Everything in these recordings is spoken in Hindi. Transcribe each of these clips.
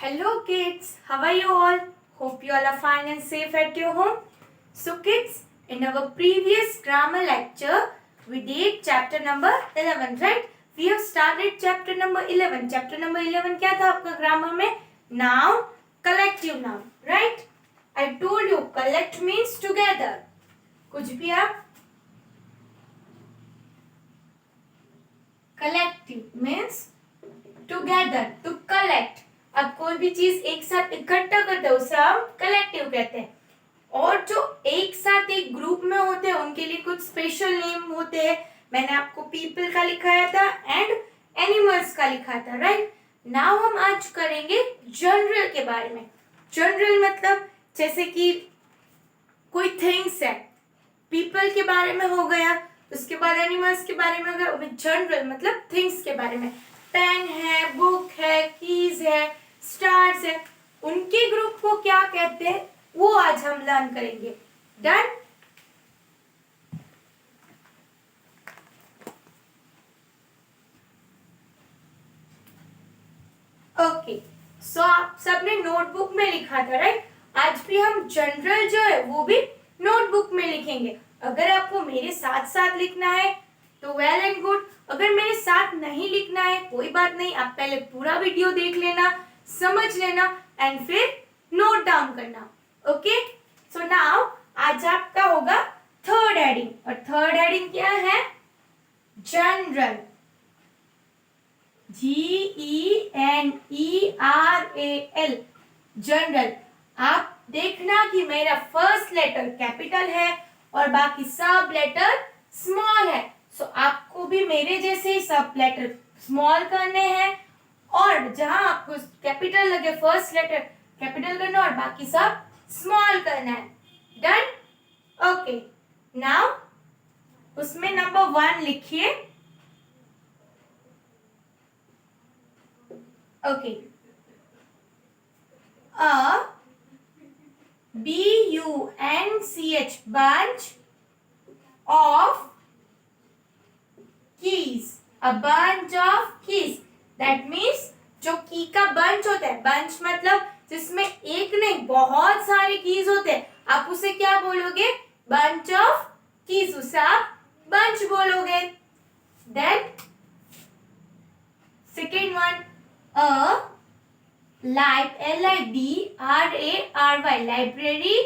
Hello kids, how are you all? Hope you all are fine and safe at your home. So kids, in our previous grammar lecture, we did chapter number 11, right? We have started chapter number 11. Chapter number 11 क्या था आपका grammar में? Noun, collective noun, right? I told you collect means together. कुछ भी आप collective means together, to collect. अब कोई भी चीज एक साथ इकट्ठा करते हैं उसे हम कलेक्टिव कहते हैं. और जो एक साथ एक ग्रुप में होते हैं उनके लिए कुछ स्पेशल नेम होते हैं. मैंने आपको पीपल का लिखाया था एंड एनिमल्स का लिखा था, राइट. नाउ हम आज करेंगे जनरल के बारे में. जनरल मतलब जैसे कि कोई थिंग्स है, पीपल के बारे में हो गया, उसके बाद एनिमल्स के बारे में हो गया. जनरल मतलब थिंग्स के बारे में. पेन है, बुक है, कीज है, स्टार्स है, उनके ग्रुप को क्या कहते हैं वो आज हम लर्न करेंगे. डन. ओके, सो आप सबने नोटबुक में लिखा था, राइट. आज भी हम जनरल जो है वो भी नोटबुक में लिखेंगे. अगर आपको मेरे साथ साथ लिखना है तो वेल एंड गुड. अगर मेरे साथ नहीं लिखना है कोई बात नहीं, आप पहले पूरा वीडियो देख लेना, समझ लेना एंड फिर नोट डाउन करना. ओके, सो नाउ आज आपका होगा थर्ड हेडिंग. और थर्ड हेडिंग क्या है? जनरल. GENERAL, general. आप देखना कि मेरा फर्स्ट लेटर कैपिटल है और बाकी सब लेटर स्मॉल है. सो आपको भी मेरे जैसे ही सब लेटर स्मॉल करने हैं और जहां आपको कैपिटल लगे फर्स्ट लेटर कैपिटल करना और बाकी सब स्मॉल करना है. डन. ओके, नाउ उसमें नंबर 1 लिखिए. Okay, BUNCH, bunch of keys. A bunch of keys. That means जो की का बंच होता है, बंच मतलब जिसमें एक नहीं बहुत सारे कीज होते हैं, आप उसे क्या बोलोगे? Bunch of keys. उसे आप बंच बोलोगे. Then second one, LIBRARY, library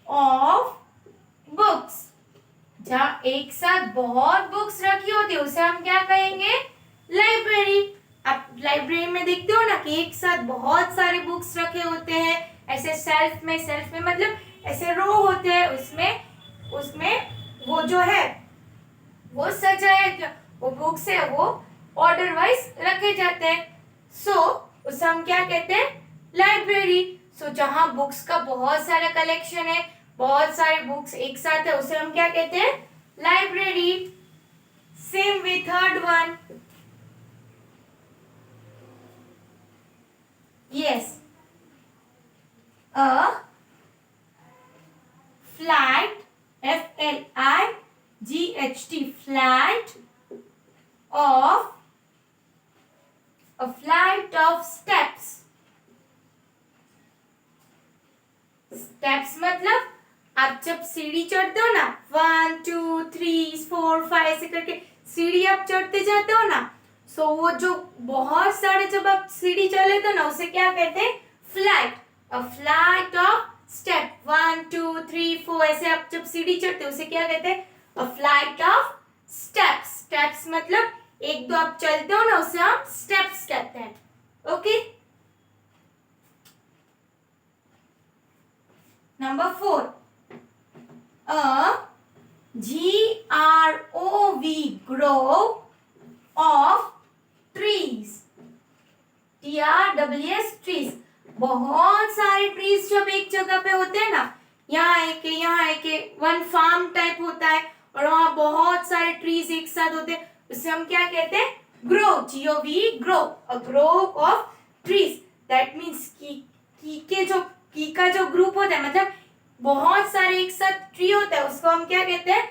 of books. जहाँ एक साथ बहुत बुक्स रखी होती है उसे हम क्या कहेंगे? लाइब्रेरी. आप लाइब्रेरी में देखते हो ना कि एक साथ बहुत सारे बुक्स रखे होते हैं ऐसे सेल्फ में मतलब ऐसे रो होते हैं, उसमें वो जो है वो सजाया, वो बुक्स है वो ऑर्डर वाइज रखे जाते हैं. सो उसे हम क्या कहते हैं? लाइब्रेरी. सो जहाँ बुक्स का बहुत सारा कलेक्शन है, बहुत सारे बुक्स एक साथ है, उसे हम क्या कहते हैं? Library. Same with third one. Yes, a flight, FLIGHT, flight of, a flight of steps. Steps मतलब आप जब सीढ़ी चढ़ते हो ना, 1 2 3 4 5 ऐसे करके सीढ़ी आप चढ़ते जाते हो ना, सो वो जो बहुत सारे जब आप सीढ़ी चढ़ हो ना उसे क्या कहते हैं? Flight. A flight of step 1 2 3 4 ऐसे आप जब सीढ़ी चढ़ते हो उसे क्या कहते हैं? A flight of steps. Steps मतलब एक दो आप चलते हो ना उसे हम स्टेप्स कहते हैं. Okay, number 4, GROV, grove of trees. TREES, trees. बहुत सारे ट्रीज जब एक जगह पे होते हैं ना, यहाँ एक वन फार्म टाइप होता है और वहाँ बहुत सारे ट्रीज एक साथ होते हैं, उसे हम क्या कहते हैं? Grove. GOV, Grove. A grove of trees. That means की का जो ग्रुप होता है मतलब बहुत सारे एक साथ ट्री होता है उसको हम क्या कहते हैं?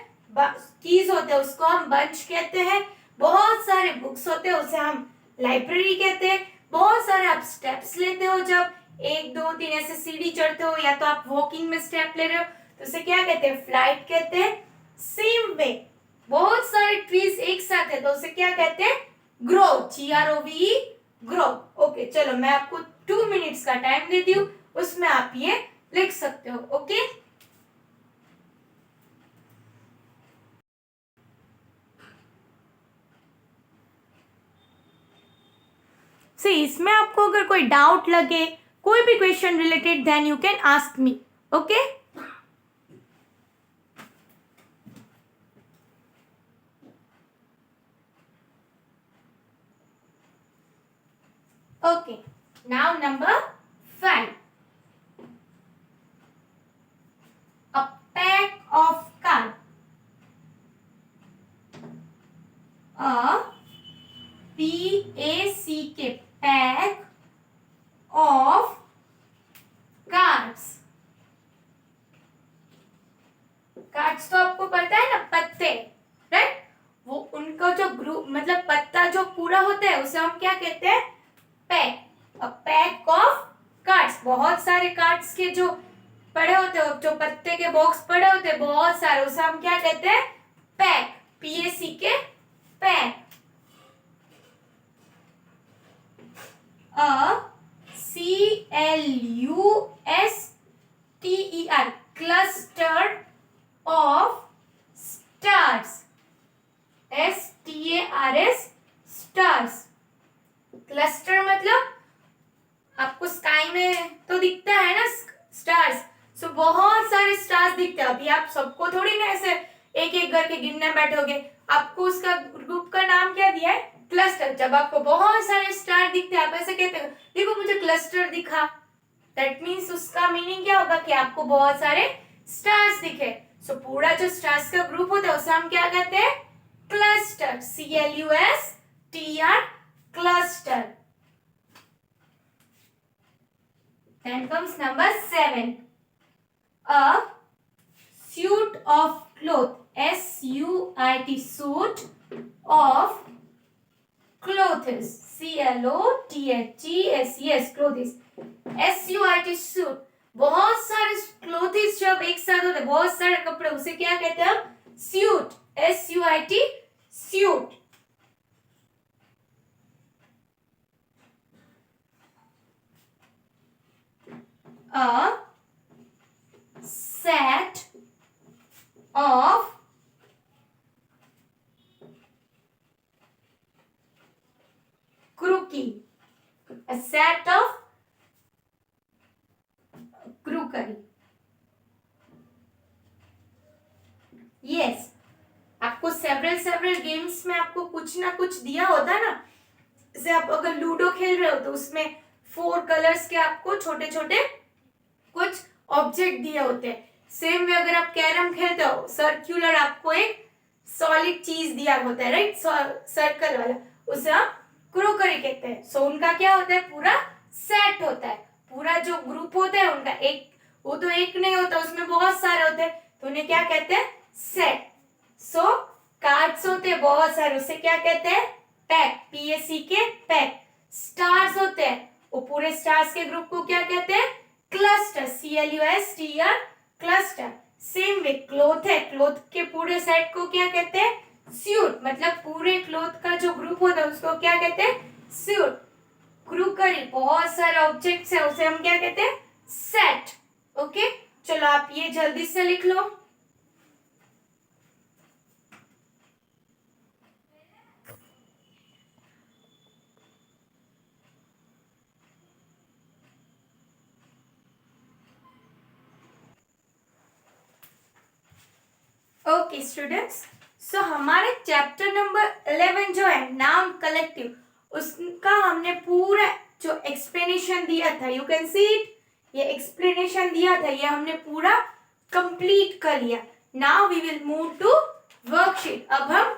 कीज होते हैं उसको हम बंच कहते हैं. बहुत सारे बुक्स होते हैं उसे हम लाइब्रेरी कहते हैं. बहुत सारे आप स्टेप्स लेते हो, जब 1 2 3 ऐसे सीढ़ी चढ़ते हो, या तो आप वॉकिंग में स्टेप ले रहे हो, तो उसे क्या कहते हैं? फ्लाइट कहते हैं। सेम वे बहुत सारे ट्रीज एक साथ है तो उसे क्या कहते हैं? Grow, GROV, grow. ओके, चलो मैं आपको 2 मिनट्स का टाइम देती हूँ, उसमें आप ये लिख सकते हो। ओके, इसमें आपको अगर कोई डाउट लगे, कोई भी question related, then you can ask me. Okay, okay, now number 5. A pack of cards. A PACK, pack of cards. Cards तो आपको पता है ना, पत्ते, राइट? वो उनका जो ग्रुप मतलब पत्ता जो पूरा होता है उसे हम क्या कहते हैं? Pack. A pack of cards, बहुत सारे कार्ड्स के जो पड़े होते हैं, जो पत्ते के बॉक्स पड़े होते हैं बहुत सारे, उसे हम क्या कहते हैं? पैक, PAC के pack. CLUSTER, cluster of stars, STARS, stars। Cluster मतलब आपको स्काई में तो दिखता है ना स्टार्स, सो बहुत सारे स्टार्स दिखते हैं। अभी आप सबको थोड़ी ना ऐसे एक एक करके गिनने बैठोगे, आपको उसका ग्रुप का नाम क्या दिया है? क्लस्टर। जब आपको बहुत सारे स्टार दिखते हैं, आप ऐसे कहते हो देखो मुझे क्लस्टर दिखा, दैट मीन्स उसका मीनिंग क्या होगा? कि आपको बहुत सारे स्टार्स दिखे। सो पूरा जो स्टार्स का ग्रुप होता है उसे हम क्या कहते हैं? Cluster, CLUSTER, cluster. Then comes number 7. A suit of cloth, SUIT, suit of clothes, CLOTHES, clothes, SUIT, suit। बहुत सारे क्लोथ्स जब एक साथ होते हैं, बहुत सारे कपड़े, उसे क्या कहते हैं? Suit, SUIT, suit. A set of crockery, a set of crockery। Yes, आपको सेवरल गेम्स में आपको कुछ ना कुछ दिया होता है ना, जैसे आप अगर लूडो खेल रहे हो तो उसमें 4 कलर्स के आपको छोटे छोटे कुछ ऑब्जेक्ट दिए होते हैं। सेम वे अगर आप कैरम खेलते हो, सर्कुलर आपको एक सॉलिड चीज दिया होता है, राइट? सर्कल वाला, उसे हम क्रोकरी कहते हैं। सो उनका क्या होता है? पूरा सेट होता है, पूरा जो ग्रुप होता है उनका एक, वो तो एक नहीं होता, उसमें बहुत सारे होते हैं, तो उन्हें क्या कहते हैं? सेट। सो कार्ड्स होते हैं बहुत सारे, उसे क्या कहते हैं? पैक, PAC के पैक। स्टार्स होते हैं, वो पूरे स्टार्स के ग्रुप को क्या कहते हैं? Cluster, CLUSTER, cluster. Same way cloth है, क्लोथ के पूरे सेट को क्या कहते हैं? सूट, मतलब पूरे क्लोथ का जो ग्रुप होता है उसको क्या कहते हैं? सूट। क्रूकरी, बहुत सारे ऑब्जेक्ट्स है, उसे हम क्या कहते हैं? सेट। ओके, चलो आप ये जल्दी से लिख लो। ओके स्टूडेंट्स, सो हमारे चैप्टर नंबर 11 जो है नाउन कलेक्टिव, उसका हमने पूरा जो एक्सप्लेनेशन दिया था, यू कैन सी इट, ये एक्सप्लेनेशन दिया था, ये हमने पूरा कंप्लीट कर लिया। Now we will move to worksheet. अब हम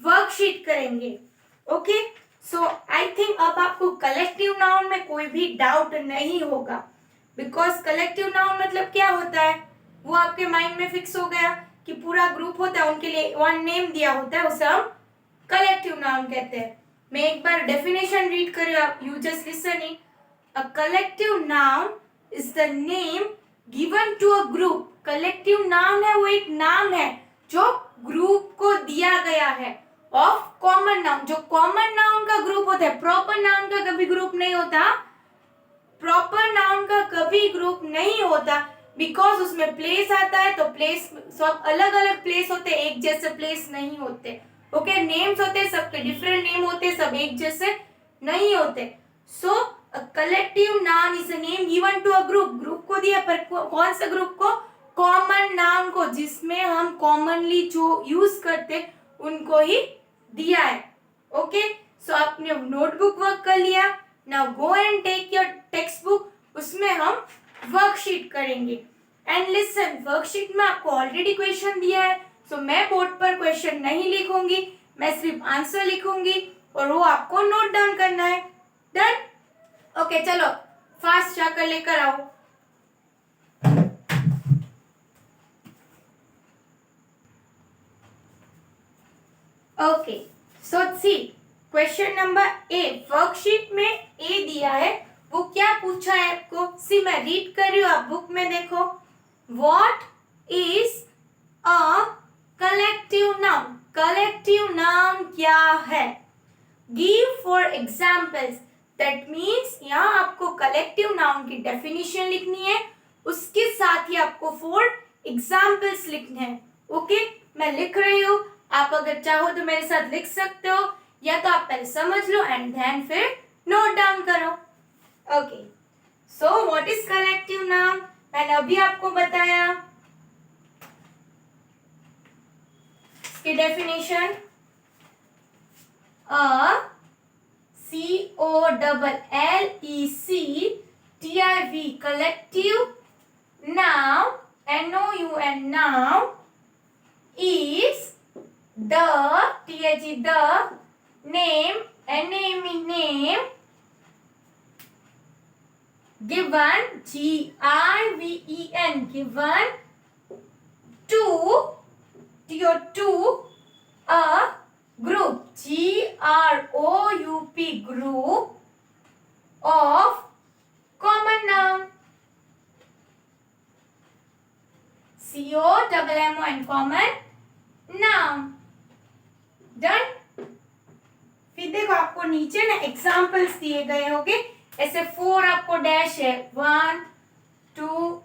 वर्कशीट करेंगे। ओके, सो आई थिंक अब आपको कलेक्टिव नाउन में कोई भी डाउट नहीं होगा, बिकॉज कलेक्टिव नाउन मतलब क्या होता है वो आपके माइंड में फिक्स हो गया कि पूरा ग्रुप होता है, उनके लिए वन नेम दिया होता है, उसे हम कलेक्टिव नाउन कहते हैं। मैं एक बार डेफिनेशन रीड कर रही हूँ, आप you just listen it. A collective noun is the name given to a group. Collective noun है, वो एक नाम है जो ग्रुप को दिया गया है ऑफ कॉमन नाउन। जो कॉमन नाउन का ग्रुप होता है, प्रॉपर नाउन का कभी ग्रुप नहीं होता, प्रॉपर नाउन का कभी ग्रुप नहीं होता, बिकॉज उसमें प्लेस आता है, तो प्लेस सब अलग अलग प्लेस होते, एक जैसे प्लेस नहीं होते। ओके, नेम्स होते, सबके डिफरेंट नेम होते, सब एक जैसे नहीं होते। So a collective noun is a name given to a group. Group को दिया, पर कौन से ग्रुप को? कॉमन नाउन को, जिसमें हम कॉमनली जो यूज करते उनको ही दिया है। ओके, सो आपने नोटबुक वर्क कर लिया। Now go and take your textbook, उसमें हम वर्कशीट करेंगे। एंड लिसन, वर्कशीट में आपको ऑलरेडी क्वेश्चन दिया है, सो मैं बोर्ड पर क्वेश्चन नहीं लिखूंगी, मैं सिर्फ आंसर लिखूंगी और वो आपको नोट डाउन करना है। डन? ओके, चलो फास्ट जाकर लेकर आओ। Okay, so see question number A, worksheet में ए दिया है, वो क्या पूछा है आपको? सी मैं रीड कर रही हूँ, आप बुक में देखो। What is a collective noun? Collective noun क्या है? Give for examples, that means यहाँ आपको कलेक्टिव नाउन की डेफिनेशन लिखनी है, उसके साथ ही आपको 4 एग्जाम्पल्स लिखने हैं। ओके, मैं लिख रही हूँ, आप अगर चाहो तो मेरे साथ लिख सकते हो, या तो आप पहले समझ लो एंड देन फिर नोट डाउन करो। Okay, so what is collective noun? मैंने अभी आपको बताया इसकी definition. COLLECTIV, collective noun, NOUN, noun is the name, name given, GIVEN, given to a group, GROUP, group of common noun, COMMON, common noun। Done? फिर देखो आपको नीचे ना एग्जाम्पल्स दिए गए होंगे, ऐसे 4 आपको डैश है, 1 2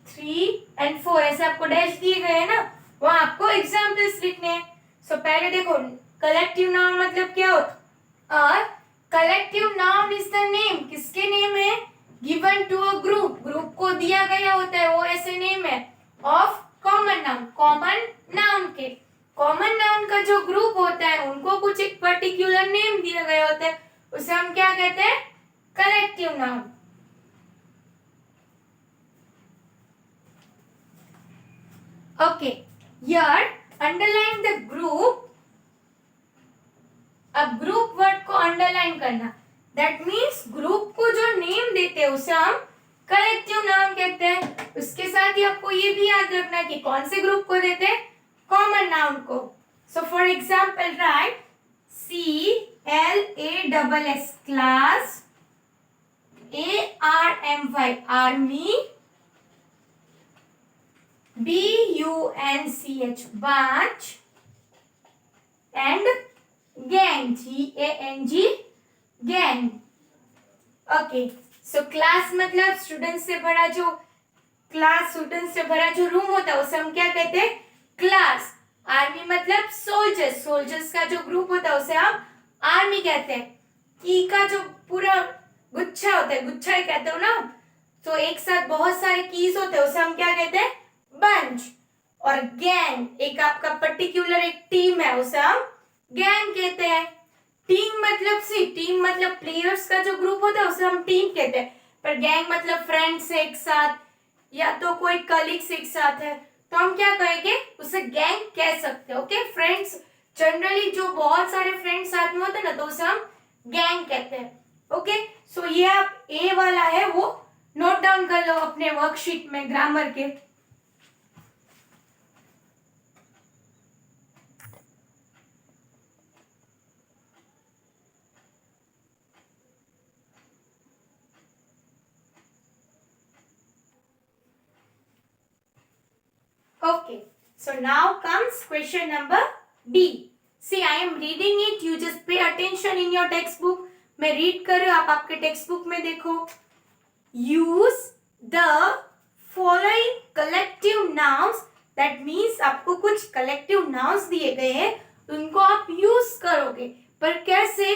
3 एंड 4, ऐसे आपको डैश दिए गए हैं ना, वहां आपको एग्जाम्पल्स लिखने हैं। सो पहले देखो, कलेक्टिव नाउन मतलब क्या होता? और collective noun is the name, किसके नेम है? Given to a group, group को दिया गया होता है, वो ऐसे नेम है of common noun, common noun के। कॉमन नाउन का जो ग्रुप होता है उनको कुछ एक पर्टिकुलर नेम दिया गया होता है, उसे हम क्या कहते हैं? Collective noun. Okay, here underline the group। अब ग्रुप वर्ड को अंडरलाइन करना, दैट मीन्स ग्रुप को जो नेम देते हैं उसे हम कलेक्टिव नाउन कहते हैं। उसके साथ ही आपको ये भी याद रखना कि कौन से ग्रुप को देते हैं? कॉमन नाउन को। So for example right CLASS, class, ARMY, army, BUNCH, bunch, and gang, GANG, gang। Okay, so class मतलब स्टूडेंट से भरा जो, क्लास स्टूडेंट से भरा जो रूम होता है उसे हम क्या कहते हैं? क्लास। आर्मी मतलब सोल्जर्स, सोल्जर्स का जो ग्रुप होता है उसे हम आर्मी कहते हैं। की का जो पूरा गुच्छा होता है, गुच्छा ही कहते हो ना, तो एक साथ बहुत सारे कीज होते हैं, उसे हम क्या कहते हैं? बंच। और गैंग, एक आपका पर्टिकुलर एक टीम है, उसे हम गैंग कहते हैं। टीम मतलब टीम मतलब प्लेयर्स का जो ग्रुप होता है उसे हम टीम कहते हैं, पर गैंग मतलब फ्रेंड्स एक साथ या तो कोई कलीग्स एक साथ है, तो हम क्या कहेंगे? उसे गैंग कह सकते हैं। ओके, फ्रेंड्स जनरली जो बहुत सारे फ्रेंड्स साथ में होते हैं ना, तो उसे हम गैंग कहते हैं। ओके, सो ये आप ए वाला है वो नोट डाउन कर लो अपने वर्कशीट में ग्रामर के। So now comes question number D. See, I am reading it. You just pay attention in your textbook. मैं read कर रही हूँ, आप आपके textbook में देखो. Use the following collective nouns. That means आपको कुछ collective nouns दिए गए हैं, उनको आप use करोगे. पर कैसे?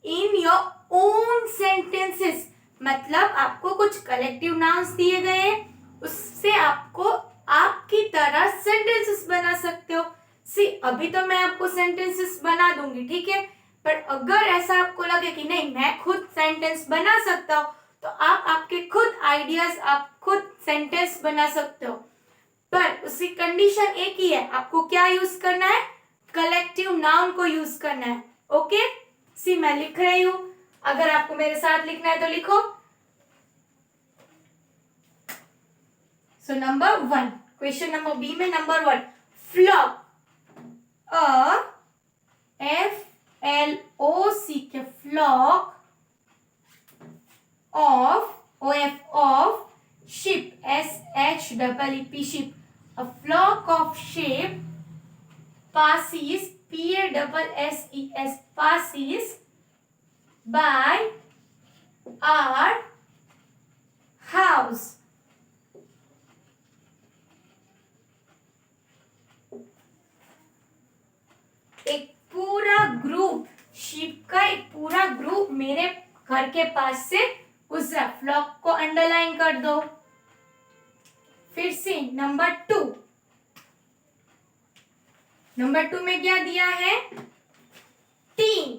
In your own sentences. मतलब आपको कुछ collective nouns दिए गए हैं, उससे आपको आपकी तरह सेंटेंसेस बना सकते हो. सी, अभी तो मैं आपको सेंटेंसेस बना दूंगी, ठीक है, पर अगर ऐसा आपको लगे कि नहीं मैं खुद सेंटेंस बना सकता हूँ, तो आप आपके खुद आइडियाज, आप खुद सेंटेंस बना सकते हो. पर उसकी कंडीशन एक ही है, आपको क्या यूज करना है? कलेक्टिव नाउन को यूज करना है. ओके, सी मैं लिख रही हूं, अगर आपको मेरे साथ लिखना है तो लिखो. So number 1, question number B में नंबर 1, फ्लॉक. FLOC के flock of sheep, SHEEP, sheep. A flock of sheep passes, PASSES, passes by our house. एक पूरा ग्रुप, शीप का एक पूरा ग्रुप मेरे घर के पास से गुजरा. फ्लॉक को अंडरलाइन कर दो. फिर से नंबर 2. नंबर 2 में क्या दिया है? Team.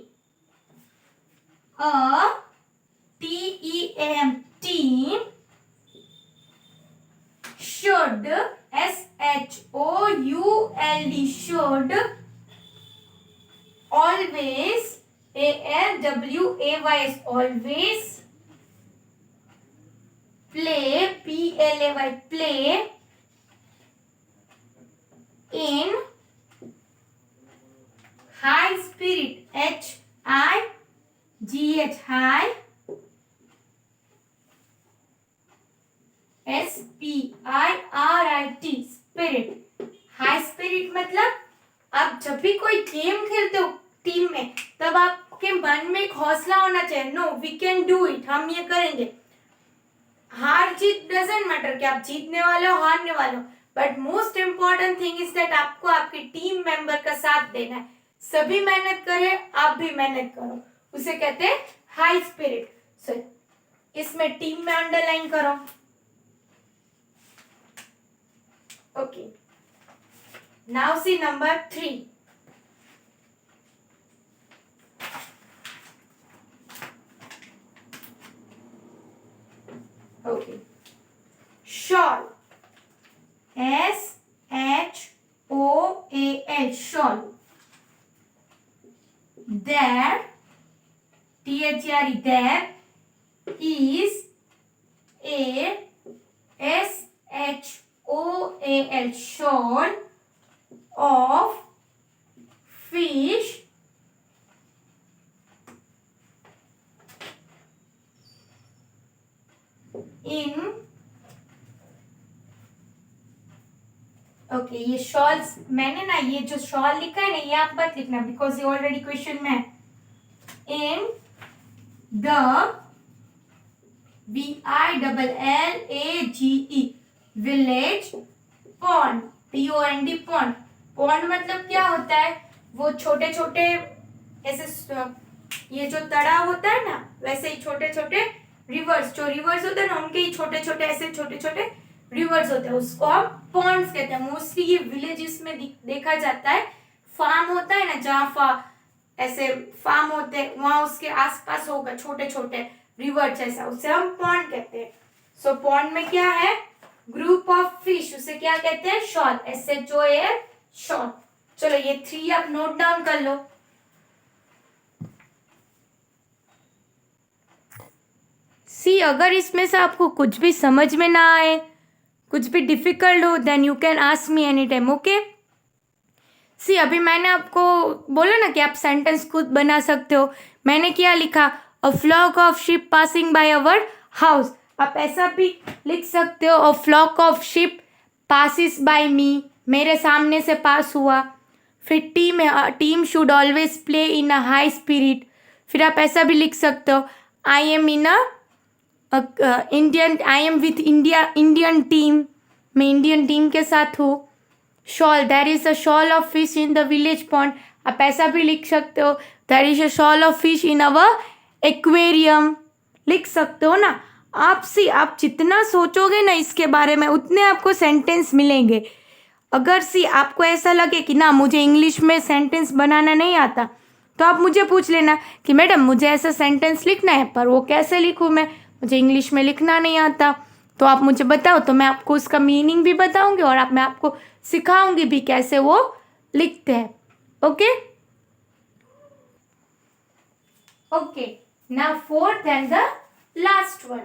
TEAM, team should, SHOULD, should always, ALWAYS, always play, PLAY, play in high spirit, HIGH, high, SPIRIT, spirit. High spirit मतलब आप जब भी कोई गेम खेलते हो टीम में, तब आपके मन में एक हौसला होना चाहिए. No, we can do it, हम ये करेंगे. हार जीत डजंट मैटर कि आप जीतने वाले हो हारने वाले हो, but most important thing is that आपको आपके टीम मेंबर का साथ देना है. सभी मेहनत करें, आप भी मेहनत करो, उसे कहते हैं हाई स्पिरिट. सो इसमें टीम में अंडरलाइन करो. Okay, now see number 3. Okay. Shawl. SHOAL, shawl. There, THRE, there is a SHOAL, shawl of fish in, okay, ये शॉल्स, मैंने ना ये जो शॉल लिखा है ना, ये आप मत लिखना बिकॉज ये ऑलरेडी क्वेश्चन में है. In the VILLAGE village pond, POND, pond. Pond मतलब क्या होता है? वो छोटे छोटे ऐसे, ये जो तालाब होता है ना, वैसे ही छोटे छोटे रिवर्स, जो रिवर्स होते हैं ना, उनके ही छोटे छोटे ऐसे छोटे छोटे रिवर्स होते हैं, उसको हम पॉन्ड्स कहते हैं. मोस्टली ये विलेजेस में देखा जाता है. फार्म होता है ना, जहाँ ऐसे फार्म होते हैं, वहां उसके आसपास होगा छोटे छोटे रिवर्स ऐसा, उसे हम पॉन्ड कहते हैं. सो पॉन्ड में क्या है? ग्रुप ऑफ फिश, उसे क्या कहते हैं? Shawl, SHOAL, shawl. चलो ये 3 आप नोट डाउन कर लो. सी, अगर इसमें से आपको कुछ भी समझ में ना आए, कुछ भी डिफिकल्ट हो, then you can ask me any time. Okay, see अभी मैंने आपको बोला ना कि आप सेंटेंस खुद बना सकते हो. मैंने क्या लिखा? A flock of ship passing by our house. आप ऐसा भी लिख सकते हो, a flock of ship passes by me, मेरे सामने से पास हुआ। फिर team should always play in a high spirit. फिर आप ऐसा भी लिख सकते हो, I am in a I am with Indian team. मैं इंडियन टीम के साथ हूँ। Shoal, there is a shoal of fish in the village pond. आप ऐसा भी लिख सकते हो, there is a shoal of fish in our aquarium. लिख सकते हो ना। आप जितना सोचोगे ना इसके बारे में, उतने आपको सेंटेंस मिलेंगे। अगर आपको ऐसा लगे कि ना मुझे इंग्लिश में सेंटेंस बनाना नहीं आता, तो आप मुझे पूछ लेना कि मैडम मुझे ऐसा सेंटेंस लिखना है, पर वो कैसे लिखूँ मुझे इंग्लिश में लिखना नहीं आता। तो आप मुझे बताओ, तो मैं आपको उसका मीनिंग भी बताऊंगी और मैं आपको सिखाऊंगी भी कैसे वो लिखते हैं। Okay okay, now fourth and the last one,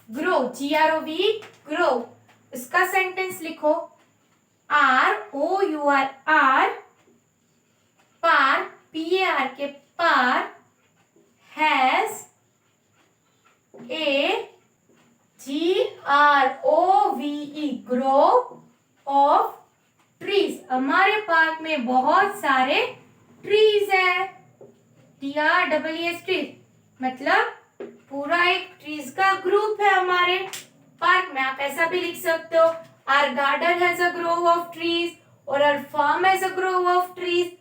grove, GROV, grove. इसका सेंटेंस लिखो, ROUR, पार, PAR के पार, has, AGROVE, grove of trees. हमारे पार्क में बहुत सारे ट्रीज है। TREES, ट्रीज मतलब पूरा एक ट्रीज का ग्रुप है हमारे पार्क में। आप ऐसा भी लिख सकते हो, our garden has a grove of trees और our farm has a grove of trees.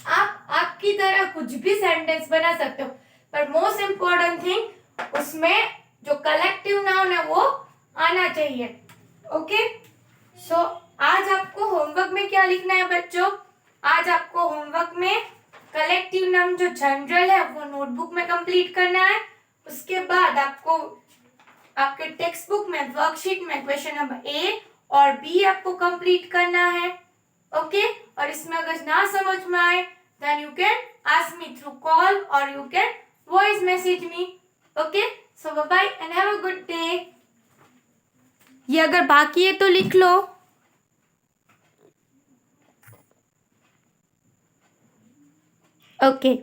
आप आपकी तरह कुछ भी सेंटेंस बना सकते हो, पर मोस्ट इंपॉर्टेंट थिंग उसमें जो कलेक्टिव नाउन है वो आना चाहिए। ओके, सो आज आपको होमवर्क में क्या लिखना है बच्चों? आज आपको होमवर्क में कलेक्टिव नाउन जो जनरल है वो नोटबुक में कंप्लीट करना है। उसके बाद आपको आपके टेक्स्ट बुक में वर्कशीट में क्वेश्चन नंबर A और B आपको कंप्लीट करना है। ओके, और इसमें अगर ना समझ में आए then you can ask me through call or you can voice message me. Okay, so bye bye and have a good day. ये अगर बाकी है तो लिख लो। ओके